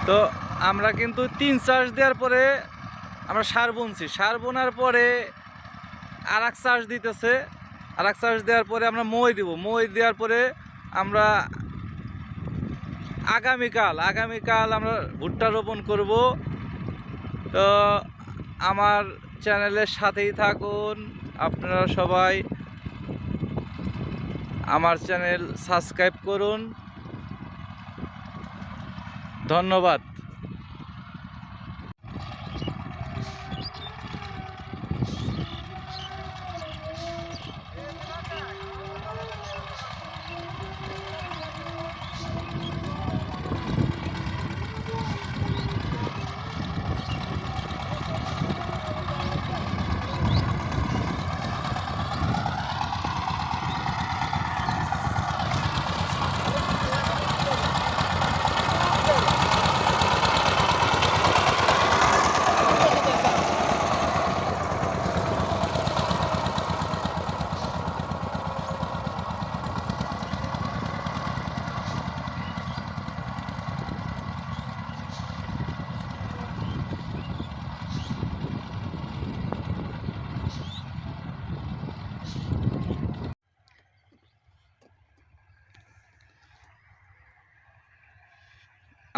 তো আমরা কিন্তু 3 চাষ দেওয়ার পরে আমরা সার বুনছি, সার বোনার পরে আর এক চাষ দিতেছে, আর এক চাষ দেওয়ার পরে আমরা মই দিব, মই দেওয়ার পরে আমরা আগামীকাল আমরা ভুট্টা রোপণ করব। তো আমার চ্যানেলের সাথেই থাকুন, আপনারা সবাই আমার চ্যানেল সাবস্ক্রাইব করুন। ধন্যবাদ।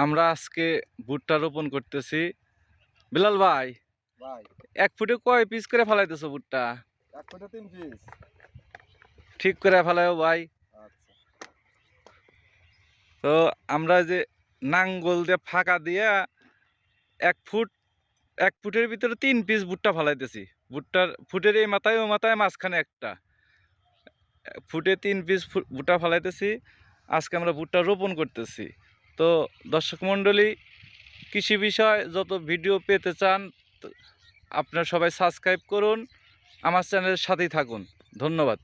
আমরা আজকে ভুট্টা রোপণ করতেছি। বিলাল ভাই, ভাই 1 ফুটে কয় পিস করে ফেলাইতেছো ভুট্টা? 1 ফুটে 3 পিস। ঠিক করে ফেলাও ভাই। আচ্ছা। তো আমরা যে নাঙ্গল দিয়ে ফাঁকা দিয়া 1 ফুটের ভিতরে 3 পিস ভুট্টা ফেলাইতেছি। ফুটের এই মাথায় ও মাথায় মাঝখানে একটা ফুটে 3 পিস ভুট্টা ফেলাইতেছি। আজকে আমরা ভুট্টা রোপণ করতেছি। তো দর্শক মণ্ডলী, কৃষি বিষয় যত ভিডিও পেতে চান আপনারা সবাই সাবস্ক্রাইব করুন, আমার চ্যানেলের সাথেই থাকুন। ধন্যবাদ।